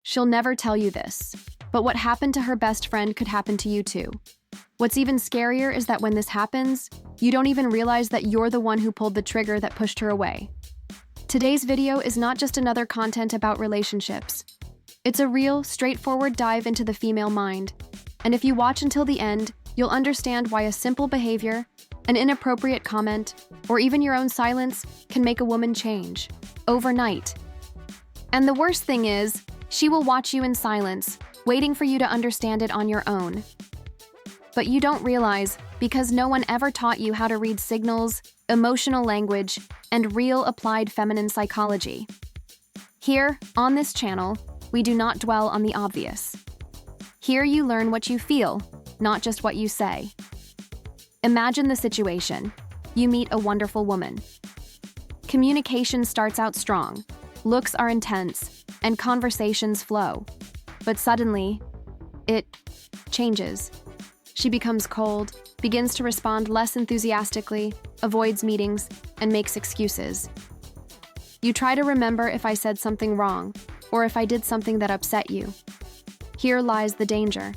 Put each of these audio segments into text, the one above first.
She'll never tell you this, but what happened to her best friend could happen to you too. What's even scarier is that when this happens, you don't even realize that you're the one who pulled the trigger that pushed her away. Today's video is not just another content about relationships. It's a real, straightforward dive into the female mind. And if you watch until the end, you'll understand why a simple behavior, an inappropriate comment, or even your own silence can make a woman change overnight. And the worst thing is, she will watch you in silence, waiting for you to understand it on your own. But you don't realize, because no one ever taught you how to read signals, emotional language, and real applied feminine psychology. Here, on this channel, we do not dwell on the obvious. Here you learn what you feel, not just what you say. Imagine the situation. You meet a wonderful woman. Communication starts out strong, looks are intense, and conversations flow. But suddenly, it changes. She becomes cold, begins to respond less enthusiastically, avoids meetings, and makes excuses. You try to remember if I said something wrong, or if I did something that upset you. Here lies the danger,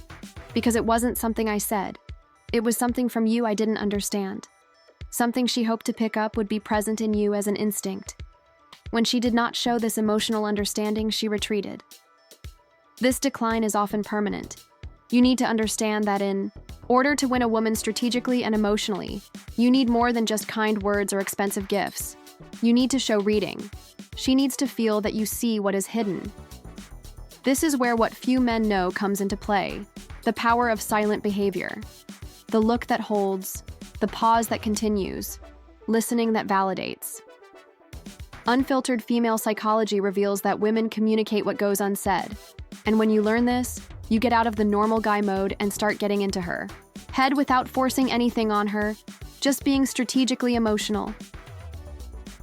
because it wasn't something I said. It was something from you I didn't understand. Something she hoped to pick up would be present in you as an instinct. When she did not show this emotional understanding, she retreated. This decline is often permanent. You need to understand that in order to win a woman strategically and emotionally, you need more than just kind words or expensive gifts. You need to show reading. She needs to feel that you see what is hidden. This is where what few men know comes into play: the power of silent behavior. The look that holds, the pause that continues, listening that validates. Unfiltered female psychology reveals that women communicate what goes unsaid. And when you learn this, you get out of the normal guy mode and start getting into her head without forcing anything on her, just being strategically emotional.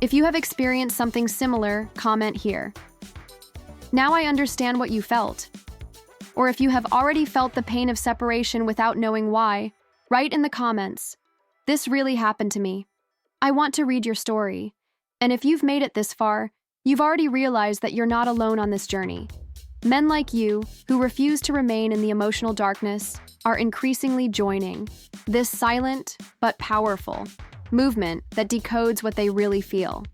If you have experienced something similar, comment here. Now I understand what you felt. Or if you have already felt the pain of separation without knowing why, write in the comments. This really happened to me. I want to read your story. And if you've made it this far, you've already realized that you're not alone on this journey. Men like you, who refuse to remain in the emotional darkness, are increasingly joining this silent but powerful movement that decodes what they really feel.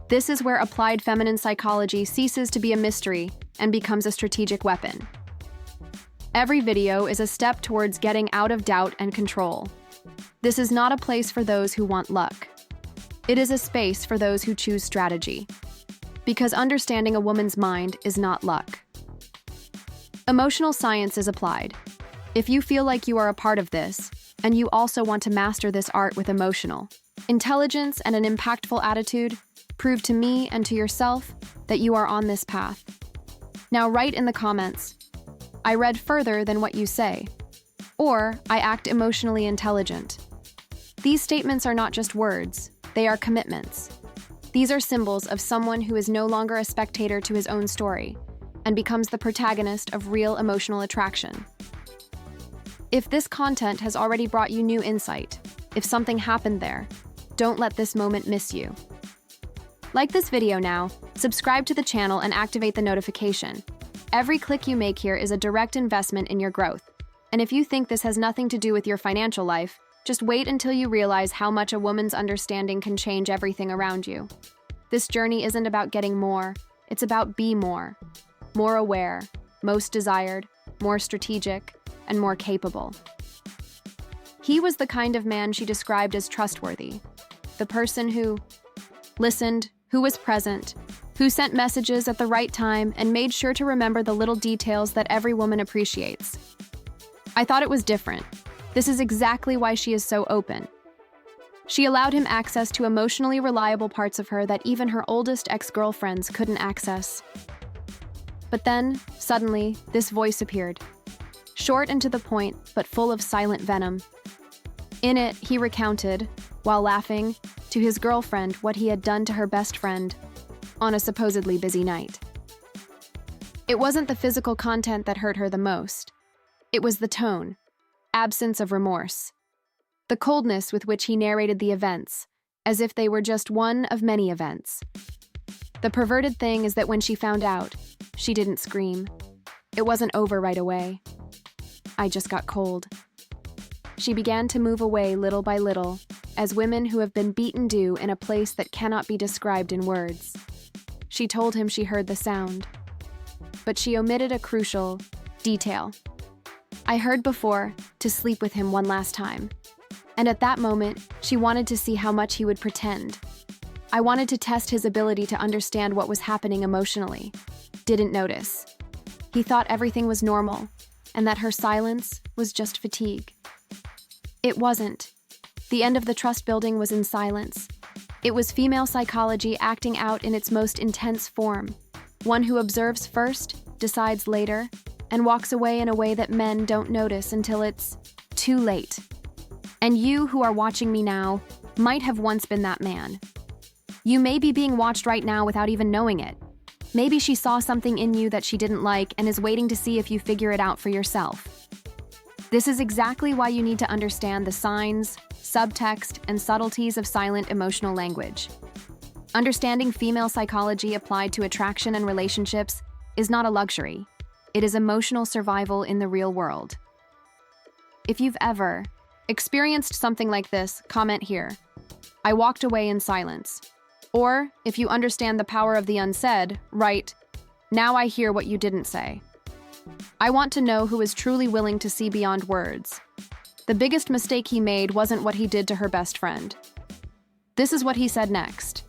This is where applied feminine psychology ceases to be a mystery and becomes a strategic weapon. Every video is a step towards getting out of doubt and control. This is not a place for those who want luck. It is a space for those who choose strategy. Because understanding a woman's mind is not luck. Emotional science is applied. If you feel like you are a part of this, and you also want to master this art with emotional intelligence and an impactful attitude, prove to me and to yourself that you are on this path. Now write in the comments, I read further than what you say, or I act emotionally intelligent. These statements are not just words, they are commitments. These are symbols of someone who is no longer a spectator to his own story and becomes the protagonist of real emotional attraction. If this content has already brought you new insight, if something happened there, don't let this moment miss you. Like this video now, subscribe to the channel and activate the notification. Every click you make here is a direct investment in your growth. And if you think this has nothing to do with your financial life, just wait until you realize how much a woman's understanding can change everything around you. This journey isn't about getting more, it's about be more. More aware, most desired, more strategic, and more capable. He was the kind of man she described as trustworthy. The person who listened, who was present, who sent messages at the right time and made sure to remember the little details that every woman appreciates. I thought it was different. This is exactly why she is so open. She allowed him access to emotionally reliable parts of her that even her oldest ex-girlfriends couldn't access. But then, suddenly, this voice appeared. Short and to the point, but full of silent venom. In it, he recounted, while laughing, to his girlfriend what he had done to her best friend on a supposedly busy night. It wasn't the physical content that hurt her the most. It was the tone, absence of remorse, the coldness with which he narrated the events, as if they were just one of many events. The perverted thing is that when she found out, She didn't scream. It wasn't over right away. I just got cold. She began to move away little by little, as women who have been beaten do in a place that cannot be described in words. She told him she heard the sound, but she omitted a crucial detail. I heard before to sleep with him one last time, and at that moment, she wanted to see how much he would pretend. I wanted to test his ability to understand what was happening emotionally. Didn't notice. He thought everything was normal, and that her silence was just fatigue. It wasn't. The end of the trust building was in silence. It was female psychology acting out in its most intense form. One who observes first, decides later, and walks away in a way that men don't notice until it's too late. And you who are watching me now might have once been that man. You may be being watched right now without even knowing it. Maybe she saw something in you that she didn't like and is waiting to see if you figure it out for yourself. This is exactly why you need to understand the signs, subtext, and subtleties of silent emotional language. Understanding female psychology applied to attraction and relationships is not a luxury. It is emotional survival in the real world. If you've ever experienced something like this, comment here. I walked away in silence. Or, if you understand the power of the unsaid, write, now I hear what you didn't say. I want to know who is truly willing to see beyond words. The biggest mistake he made wasn't what he did to her best friend. This is what he said next.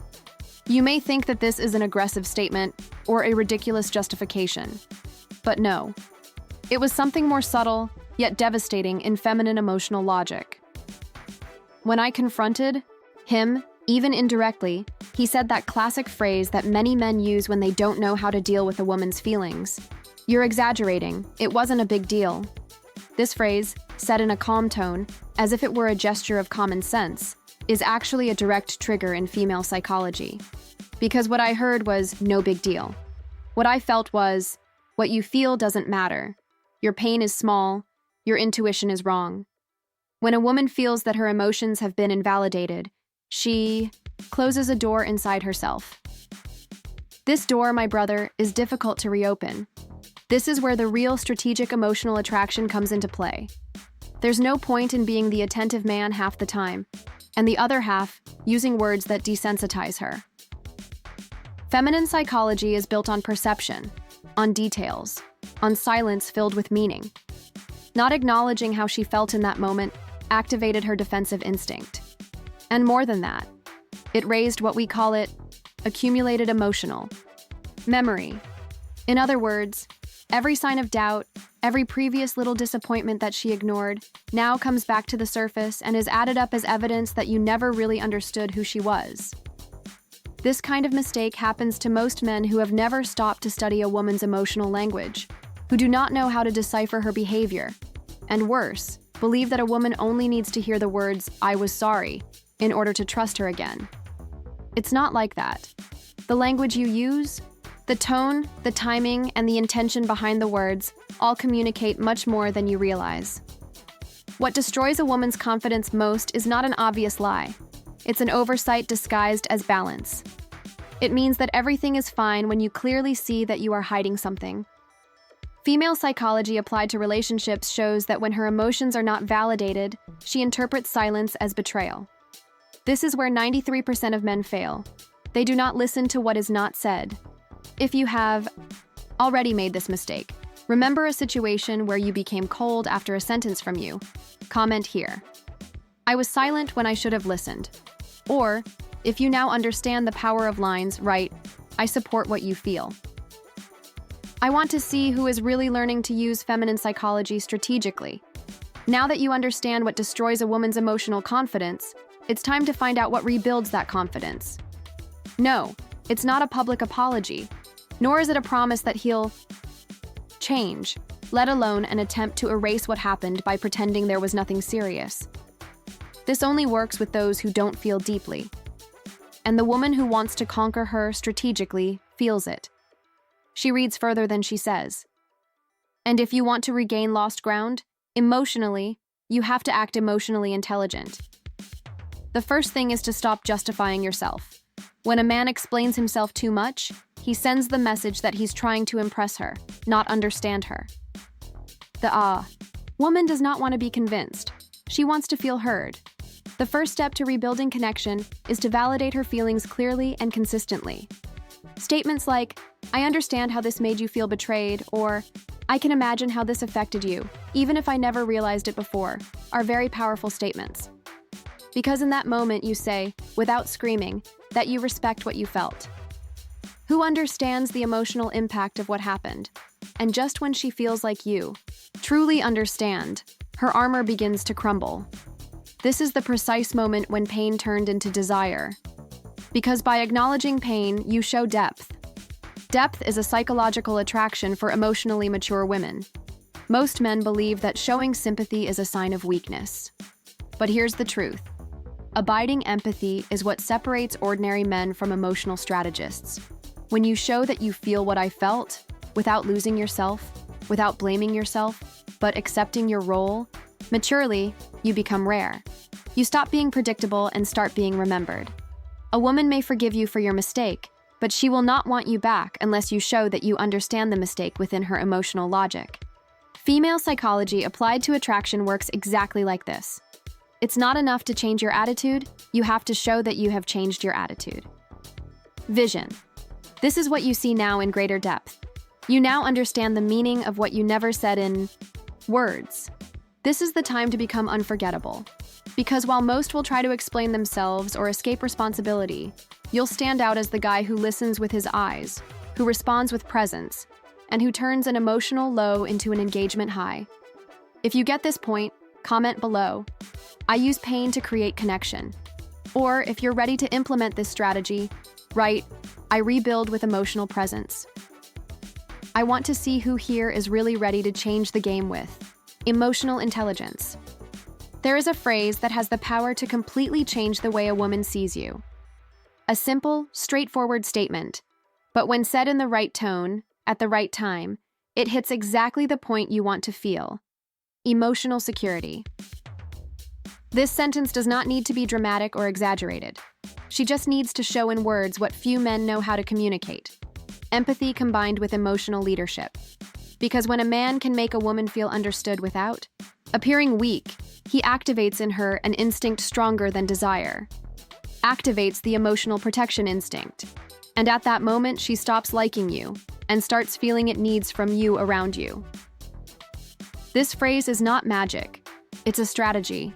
You may think that this is an aggressive statement or a ridiculous justification, but no. It was something more subtle, yet devastating in feminine emotional logic. When I confronted him, even indirectly, he said that classic phrase that many men use when they don't know how to deal with a woman's feelings. You're exaggerating. It wasn't a big deal. This phrase, said in a calm tone, as if it were a gesture of common sense, is actually a direct trigger in female psychology. Because what I heard was no big deal. What I felt was, what you feel doesn't matter. Your pain is small. Your intuition is wrong. When a woman feels that her emotions have been invalidated, she closes a door inside herself. This door, my brother, is difficult to reopen. This is where the real strategic emotional attraction comes into play. There's no point in being the attentive man half the time, and the other half using words that desensitize her. Feminine psychology is built on perception, on details, on silence filled with meaning. Not acknowledging how she felt in that moment activated her defensive instinct. And more than that, it raised what we call accumulated emotional memory. In other words, every sign of doubt, every previous little disappointment that she ignored, now comes back to the surface and is added up as evidence that you never really understood who she was. This kind of mistake happens to most men who have never stopped to study a woman's emotional language, who do not know how to decipher her behavior, and worse, believe that a woman only needs to hear the words, "I was sorry," in order to trust her again. It's not like that. The language you use, the tone, the timing, and the intention behind the words all communicate much more than you realize. What destroys a woman's confidence most is not an obvious lie. It's an oversight disguised as balance. It means that everything is fine when you clearly see that you are hiding something. Female psychology applied to relationships shows that when her emotions are not validated, she interprets silence as betrayal. This is where 93% of men fail. They do not listen to what is not said. If you have already made this mistake, remember a situation where you became cold after a sentence from you. Comment here. I was silent when I should have listened. Or, if you now understand the power of lines, write, I support what you feel. I want to see who is really learning to use feminine psychology strategically. Now that you understand what destroys a woman's emotional confidence, it's time to find out what rebuilds that confidence. No, it's not a public apology, nor is it a promise that he'll change, let alone an attempt to erase what happened by pretending there was nothing serious. This only works with those who don't feel deeply. And the woman who wants to conquer her strategically feels it. She reads further than she says. And if you want to regain lost ground, emotionally, you have to act emotionally intelligent. The first thing is to stop justifying yourself. When a man explains himself too much, He sends the message that he's trying to impress her, not understand her. The woman does not want to be convinced. She wants to feel heard. The first step to rebuilding connection is to validate her feelings clearly and consistently. Statements like, "I understand how this made you feel betrayed," or "I can imagine how this affected you, even if I never realized it before," are very powerful statements. Because in that moment you say, without screaming, that you respect what you felt. Who understands the emotional impact of what happened? And just when she feels like you truly understand, her armor begins to crumble. This is the precise moment when pain turned into desire. Because by acknowledging pain, you show depth. Depth is a psychological attraction for emotionally mature women. Most men believe that showing sympathy is a sign of weakness. But here's the truth. Abiding empathy is what separates ordinary men from emotional strategists. When you show that you feel what I felt, without losing yourself, without blaming yourself, but accepting your role, maturely, you become rare. You stop being predictable and start being remembered. A woman may forgive you for your mistake, but she will not want you back unless you show that you understand the mistake within her emotional logic. Female psychology applied to attraction works exactly like this. It's not enough to change your attitude, you have to show that you have changed your attitude. Vision. This is what you see now in greater depth. You now understand the meaning of what you never said in words. This is the time to become unforgettable. Because while most will try to explain themselves or escape responsibility, you'll stand out as the guy who listens with his eyes, who responds with presence, and who turns an emotional low into an engagement high. If you get this point, comment below. I use pain to create connection. Or if you're ready to implement this strategy, write, I rebuild with emotional presence. I want to see who here is really ready to change the game with emotional intelligence. There is a phrase that has the power to completely change the way a woman sees you. A simple, straightforward statement, but when said in the right tone, at the right time, it hits exactly the point you want to feel. Emotional security. This sentence does not need to be dramatic or exaggerated. She just needs to show in words what few men know how to communicate. Empathy combined with emotional leadership. Because when a man can make a woman feel understood without appearing weak, he activates in her an instinct stronger than desire. Activates the emotional protection instinct. And at that moment, she stops liking you and starts feeling it needs from you around you. This phrase is not magic. It's a strategy.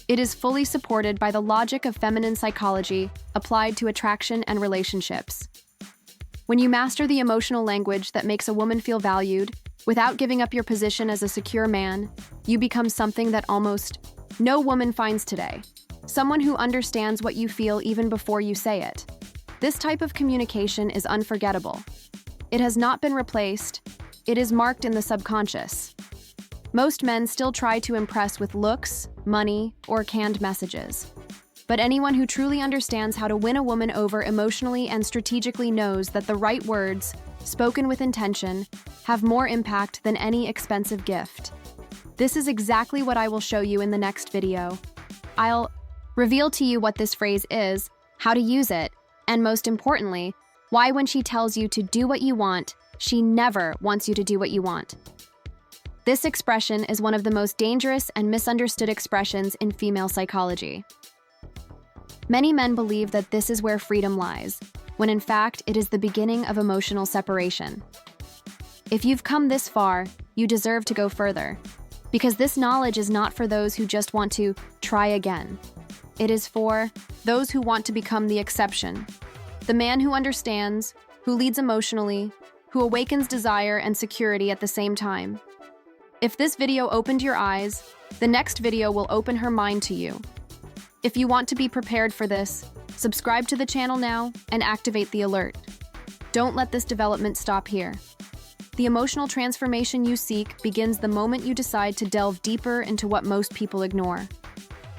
It is fully supported by the logic of feminine psychology applied to attraction and relationships. When you master the emotional language that makes a woman feel valued, without giving up your position as a secure man, you become something that almost no woman finds today. Someone who understands what you feel even before you say it. This type of communication is unforgettable. It has not been replaced. It is marked in the subconscious. Most men still try to impress with looks, money, or canned messages. But anyone who truly understands how to win a woman over emotionally and strategically knows that the right words, spoken with intention, have more impact than any expensive gift. This is exactly what I will show you in the next video. I'll reveal to you what this phrase is, how to use it, and most importantly, why when she tells you to do what you want, she never wants you to do what you want. This expression is one of the most dangerous and misunderstood expressions in female psychology. Many men believe that this is where freedom lies, when in fact it is the beginning of emotional separation. If you've come this far, you deserve to go further, because this knowledge is not for those who just want to try again. It is for those who want to become the exception, the man who understands, who leads emotionally, who awakens desire and security at the same time. If this video opened your eyes, the next video will open her mind to you. If you want to be prepared for this, subscribe to the channel now and activate the alert. Don't let this development stop here. The emotional transformation you seek begins the moment you decide to delve deeper into what most people ignore.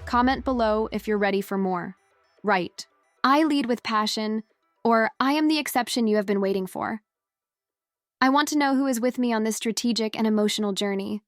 Comment below if you're ready for more. Write, I lead with passion, or I am the exception you have been waiting for. I want to know who is with me on this strategic and emotional journey.